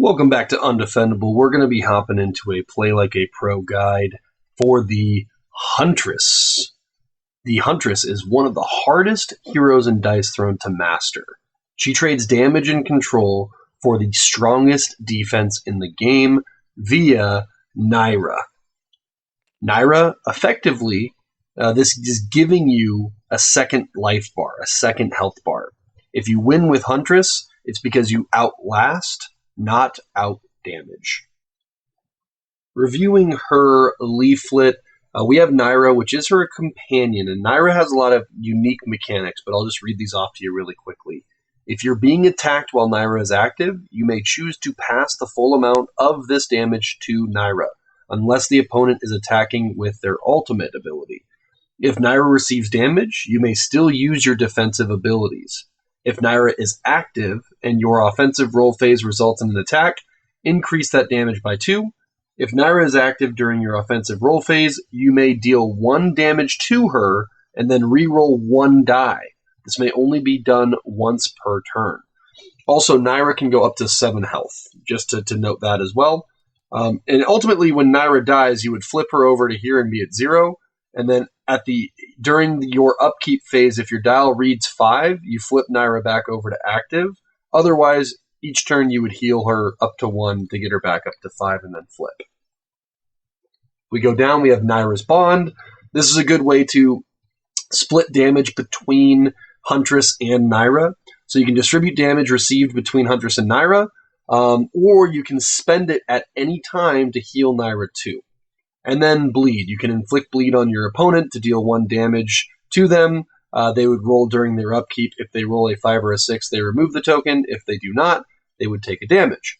Welcome back to Undefendable. We're going to be hopping into a Play Like a Pro guide for the Huntress. The Huntress is one of the hardest heroes in Dice Throne to master. She trades damage and control for the strongest defense in the game via Naira. Naira, effectively, this is giving you a second life bar, a second health bar. If you win with Huntress, it's because you outlast, not out damage. Reviewing her leaflet, we have Naira, which is her companion, and Naira has a lot of unique mechanics, but I'll just read these off to you really quickly. If you're being attacked while Naira is active, you may choose to pass the full amount of this damage to Naira, unless the opponent is attacking with their ultimate ability. If Naira receives damage, you may still use your defensive abilities. If Naira is active and your offensive roll phase results in an attack, increase that damage by 2. If Naira is active during your offensive roll phase, you may deal 1 damage to her and then re-roll 1 die. This may only be done once per turn. Also, Naira can go up to 7 health, just to note that as well. And ultimately, when Naira dies, you would flip her over to here and be at 0. And then during your upkeep phase, if your dial reads 5, you flip Naira back over to active. Otherwise, each turn you would heal her up to 1 to get her back up to 5 and then flip. We go down, we have Naira's Bond. This is a good way to split damage between Huntress and Naira. So you can distribute damage received between Huntress and Naira, or you can spend it at any time to heal Naira too. And then bleed. You can inflict bleed on your opponent to deal 1 damage to them. They would roll during their upkeep. If they roll a 5 or a 6, they remove the token. If they do not, they would take a damage.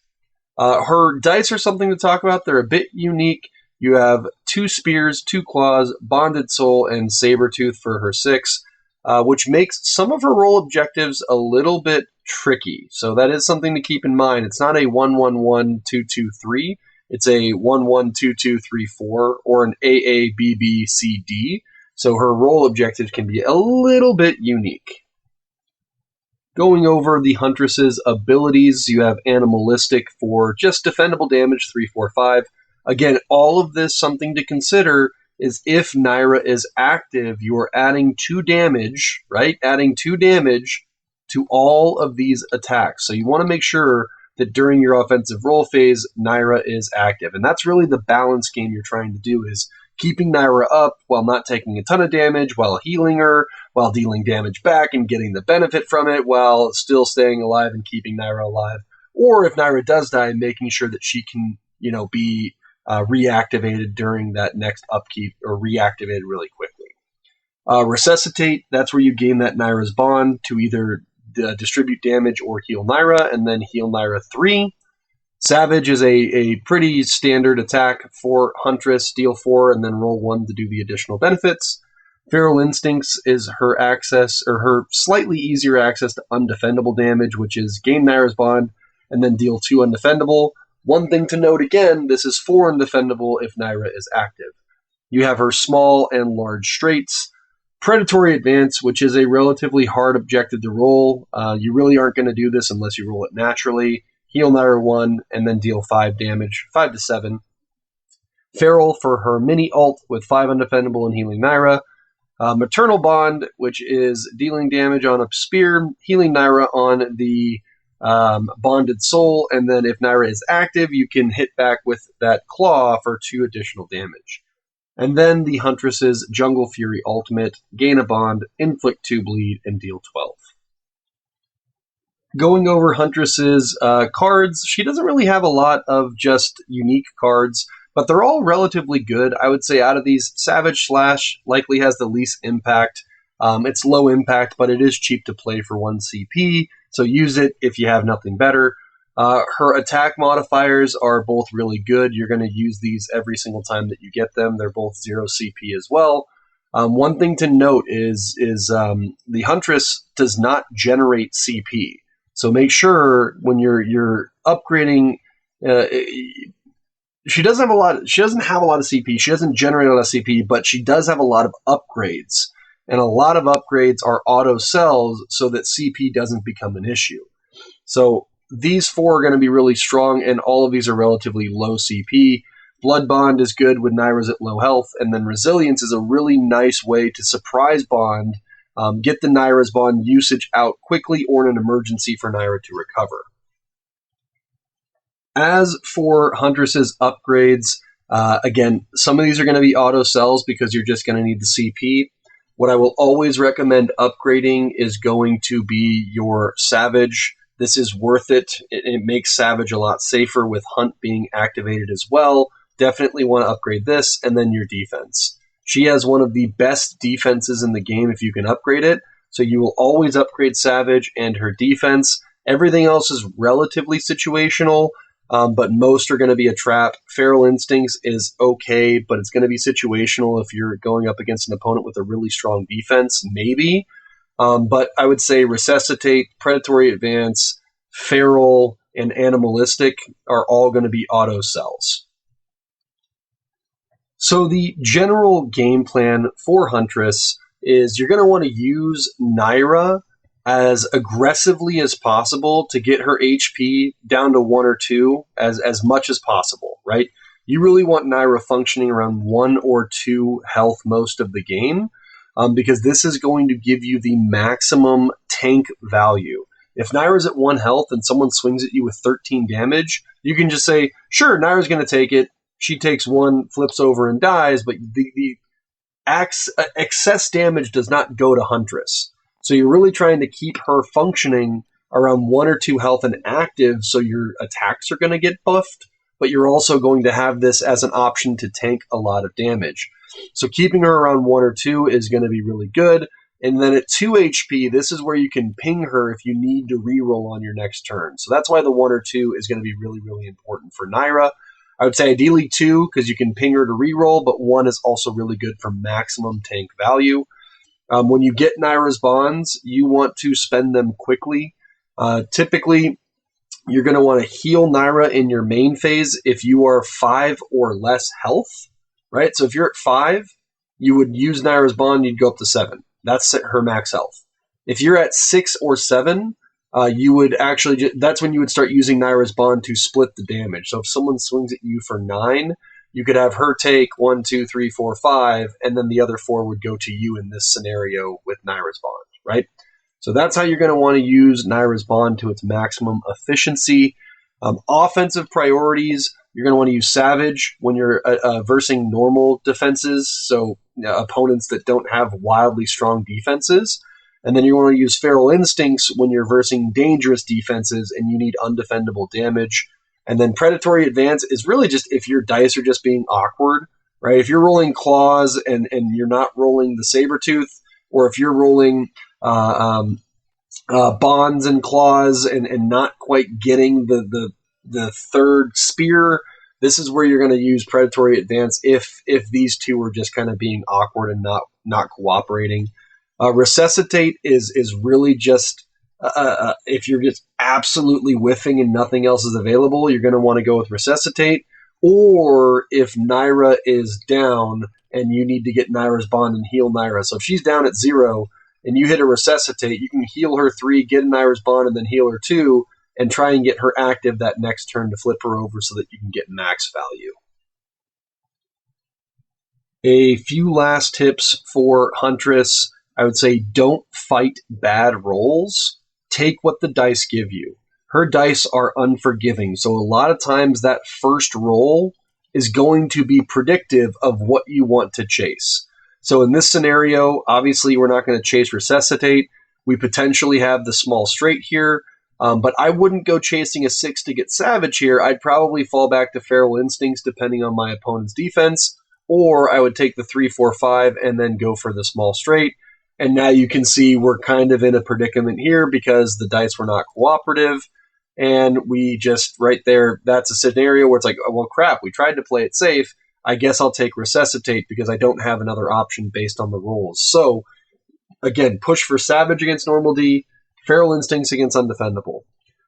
Her dice are something to talk about. They're a bit unique. You have 2 spears, 2 claws, bonded soul, and saber tooth for her 6, which makes some of her roll objectives a little bit tricky. So that is something to keep in mind. It's not a 1-1-1-2-2-3. It's a 1-1-2-2-3-4 or an A-A-B-B-C-D. So her roll objectives can be a little bit unique. Going over the Huntress's abilities, you have Animalistic for just defendable damage, 3, 4, 5. Again, all of this, something to consider, is if Naira is active, you are adding 2 damage, right? Adding 2 damage to all of these attacks. So you want to make sure that during your offensive roll phase, Naira is active. And that's really the balance game you're trying to do, is keeping Naira up while not taking a ton of damage, while healing her, while dealing damage back and getting the benefit from it, while still staying alive and keeping Naira alive. Or if Naira does die, making sure that she can, be reactivated during that next upkeep, or reactivated really quickly. Resuscitate, that's where you gain that Naira's Bond to either distribute damage or heal Naira, and then heal Naira 3. Savage is a pretty standard attack for Huntress, deal 4 and then roll 1 to do the additional benefits. Feral Instincts is her access, or her slightly easier access to undefendable damage, which is gain Naira's Bond and then deal 2 undefendable. One thing to note again, this is 4 undefendable if Naira is active. You have her small and large straights. Predatory Advance, which is a relatively hard objective to roll. You really aren't going to do this unless you roll it naturally. Heal Naira 1, and then deal 5 damage, 5 to 7. Feral for her mini ult with 5 undefendable and healing Naira. Maternal Bond, which is dealing damage on a spear, healing Naira on the bonded soul, and then if Naira is active, you can hit back with that claw for 2 additional damage. And then the Huntress's Jungle Fury Ultimate, gain a bond, inflict 2 bleed, and deal 12. Going over Huntress's cards, she doesn't really have a lot of just unique cards, but they're all relatively good. I would say out of these, Savage Slash likely has the least impact. It's low impact, but it is cheap to play for 1 CP, so use it if you have nothing better. Her attack modifiers are both really good. You're going to use these every single time that you get them. They're both 0 CP as well. One thing to note is the Huntress does not generate CP. So make sure when you're upgrading, she doesn't have a lot of CP. She doesn't generate a lot of CP, but she does have a lot of upgrades. And a lot of upgrades are auto sells so that CP doesn't become an issue. So these four are going to be really strong, and all of these are relatively low CP. Blood Bond is good when Naira's at low health, and then Resilience is a really nice way to surprise bond, get the Naira's bond usage out quickly or in an emergency for Naira to recover. As for Huntress's upgrades, again, some of these are going to be auto sells because you're just going to need the CP. What I will always recommend upgrading is going to be your Savage. This is worth it. It makes Savage a lot safer with Hunt being activated as well. Definitely want to upgrade this, and then your defense. She has one of the best defenses in the game if you can upgrade it, so you will always upgrade Savage and her defense. Everything else is relatively situational, but most are going to be a trap. Feral Instincts is okay, but it's going to be situational if you're going up against an opponent with a really strong defense, maybe. But I would say Resuscitate, Predatory Advance, Feral, and Animalistic are all going to be auto sells. So the general game plan for Huntress is you're going to want to use Naira as aggressively as possible to get her HP down to 1 or 2 as much as possible, right? You really want Naira functioning around 1 or 2 health most of the game, because this is going to give you the maximum tank value. If Naira's at 1 health and someone swings at you with 13 damage, you can just say, sure, Naira's going to take it. She takes 1, flips over, and dies, but the excess damage does not go to Huntress. So you're really trying to keep her functioning around 1 or 2 health and active, so your attacks are going to get buffed, but you're also going to have this as an option to tank a lot of damage. So keeping her around 1 or 2 is going to be really good. And then at 2 HP, this is where you can ping her if you need to reroll on your next turn. So that's why the 1 or 2 is going to be really, really important for Naira. I would say ideally 2, because you can ping her to reroll, but 1 is also really good for maximum tank value. When you get Naira's bonds, you want to spend them quickly. Typically, you're going to want to heal Naira in your main phase if you are 5 or less health, right? So if you're at 5, you would use Naira's bond, you'd go up to 7. That's her max health. If you're at 6 or 7, you would actually, that's when you would start using Naira's bond to split the damage. So if someone swings at you for 9, you could have her take 1, 2, 3, 4, 5, and then the other 4 would go to you in this scenario with Naira's bond, right? So that's how you're going to want to use Naira's bond to its maximum efficiency. Offensive priorities, you're going to want to use Savage when you're versing normal defenses, so opponents that don't have wildly strong defenses. And then you want to use Feral Instincts when you're versing dangerous defenses and you need undefendable damage. And then Predatory Advance is really just if your dice are just being awkward, right? If you're rolling Claws and you're not rolling the Sabertooth, or if you're rolling Bonds and Claws and not quite getting the third Spear, this is where you're going to use Predatory Advance if these two are just kind of being awkward and not cooperating. Resuscitate is really just if you're just absolutely whiffing and nothing else is available, you're going to want to go with Resuscitate. Or if Naira is down and you need to get Naira's bond and heal Naira. So if she's down at 0 and you hit a Resuscitate, you can heal her 3, get Naira's bond, and then heal her 2, and try and get her active that next turn to flip her over so that you can get max value. A few last tips for Huntress. I would say don't fight bad rolls. Take what the dice give you. Her dice are unforgiving, so a lot of times that first roll is going to be predictive of what you want to chase. So in this scenario, obviously we're not going to chase Resuscitate. We potentially have the small straight here, but I wouldn't go chasing a 6 to get Savage here. I'd probably fall back to Feral Instincts depending on my opponent's defense, or I would take the 3, 4, 5 and then go for the small straight. And now you can see we're kind of in a predicament here because the dice were not cooperative. And we just, right there, that's a scenario where it's like, oh, well, crap, we tried to play it safe. I guess I'll take Resuscitate because I don't have another option based on the rules. So, again, push for Savage against Normal D, Feral Instincts against Undefendable.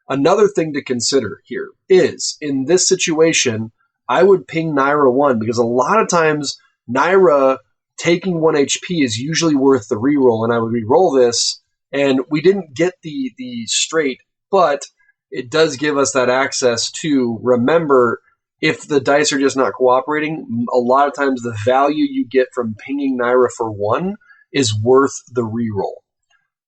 Another thing to consider here is, in this situation, I would ping Naira 1 because a lot of times Naira taking 1 HP is usually worth the reroll, and I would reroll this, and we didn't get the straight, but it does give us that access to remember if the dice are just not cooperating, a lot of times the value you get from pinging Naira for 1 is worth the reroll.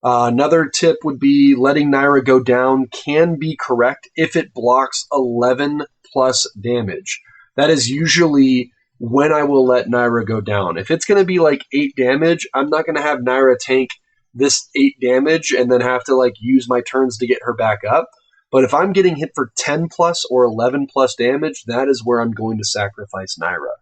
Another tip would be letting Naira go down can be correct if it blocks 11 plus damage. That is usually when I will let Naira go down. If it's going to be like 8 damage, I'm not going to have Naira tank this 8 damage and then have to like use my turns to get her back up. But if I'm getting hit for 10 plus or 11 plus damage, that is where I'm going to sacrifice Naira.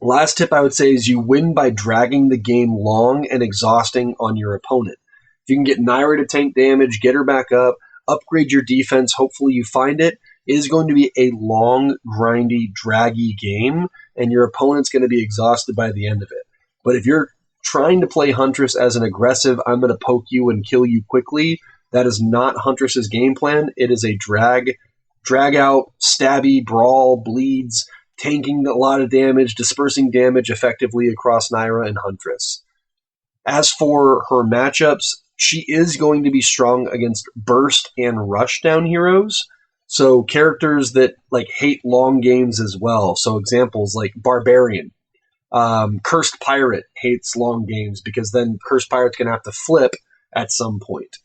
Last tip I would say is you win by dragging the game long and exhausting on your opponent. If you can get Naira to tank damage, get her back up, upgrade your defense, hopefully you find it, it is going to be a long, grindy, draggy game, and your opponent's going to be exhausted by the end of it. But if you're trying to play Huntress as an aggressive, I'm going to poke you and kill you quickly, that is not Huntress's game plan. It is a drag out, stabby, brawl, bleeds, tanking a lot of damage, dispersing damage effectively across Naira and Huntress. As for her matchups, she is going to be strong against burst and rushdown heroes. So characters that like hate long games as well. So examples like Barbarian. Cursed Pirate hates long games because then Cursed Pirate's going to have to flip at some point.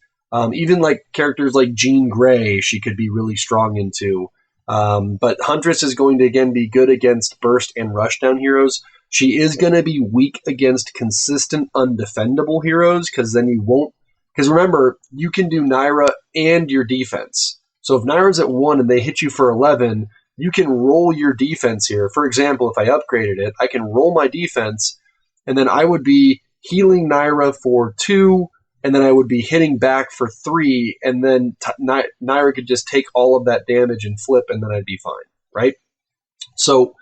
Even like characters like Jean Grey, she could be really strong into. But Huntress is going to, again, be good against burst and rushdown heroes. She is going to be weak against consistent undefendable heroes because then you won't. Because remember, you can do Naira and your defense. So if Naira's at 1 and they hit you for 11, you can roll your defense here. For example, if I upgraded it, I can roll my defense, and then I would be healing Naira for 2, and then I would be hitting back for 3, and then Naira could just take all of that damage and flip, and then I'd be fine, right? So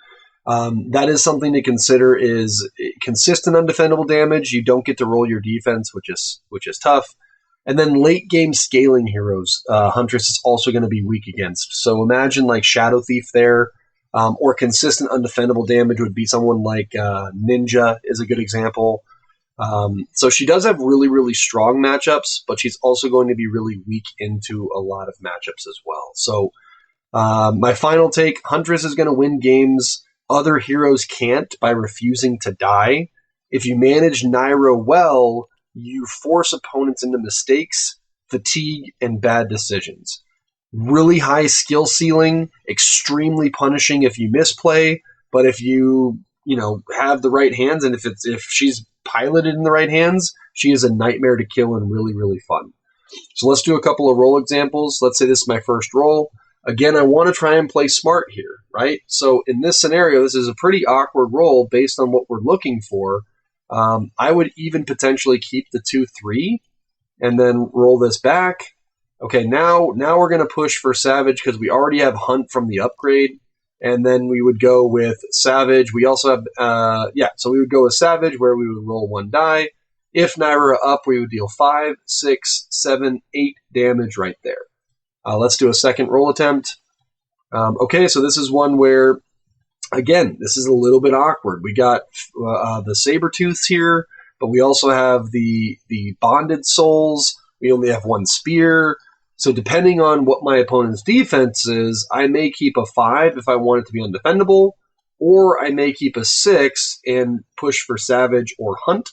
that is something to consider is consistent undefendable damage. You don't get to roll your defense, which is tough. And then late game scaling heroes, Huntress is also going to be weak against. So imagine like Shadow Thief there, or consistent undefendable damage would be someone like Ninja is a good example. So she does have really, really strong matchups, but she's also going to be really weak into a lot of matchups as well. So my final take, Huntress is going to win games other heroes can't by refusing to die. If you manage Naira well, you force opponents into mistakes, fatigue, and bad decisions. Really high skill ceiling, extremely punishing if you misplay, but if you have the right hands, and if she's piloted in the right hands, she is a nightmare to kill and really, really fun. So let's do a couple of roll examples. Let's say this is my first roll. Again, I want to try and play smart here, right? So in this scenario, this is a pretty awkward roll based on what we're looking for. I would even potentially keep the 2-3 and then roll this back. Okay, now we're going to push for Savage because we already have Hunt from the upgrade. And then we would go with Savage. We also have, so we would go with Savage where we would roll 1 die. If Naira up, we would deal 5, 6, 7, 8 damage right there. Let's do a second roll attempt. Okay, so this is one where, again, this is a little bit awkward. We got the Sabertooths here, but we also have the Bonded Souls. We only have 1 Spear. So depending on what my opponent's defense is, I may keep a 5 if I want it to be undefendable, or I may keep a 6 and push for Savage or Hunt.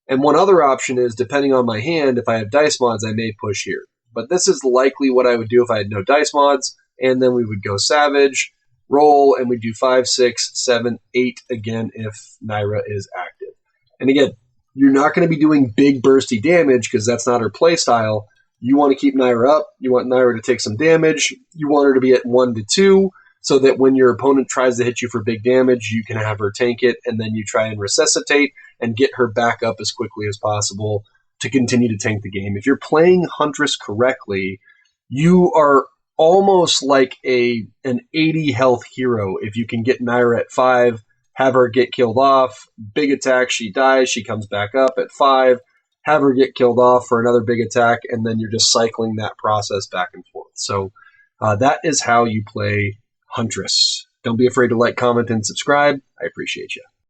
And one other option is, depending on my hand, if I have dice mods, I may push here. But this is likely what I would do if I had no dice mods, and then we would go Savage, roll, and we do 5, 6, 7, 8 again if Naira is active. And again, you're not going to be doing big bursty damage because that's not her playstyle. You want to keep Naira up. You want Naira to take some damage. You want her to be at 1 to 2 so that when your opponent tries to hit you for big damage, you can have her tank it, and then you try and resuscitate and get her back up as quickly as possible to continue to tank the game. If you're playing Huntress correctly, you are almost like an 80 health hero if you can get Naira at 5, have her get killed off, big attack, she dies, she comes back up at 5, have her get killed off for another big attack, and then you're just cycling that process back and forth. So that is how you play Huntress. Don't be afraid to like, comment, and subscribe. I appreciate you.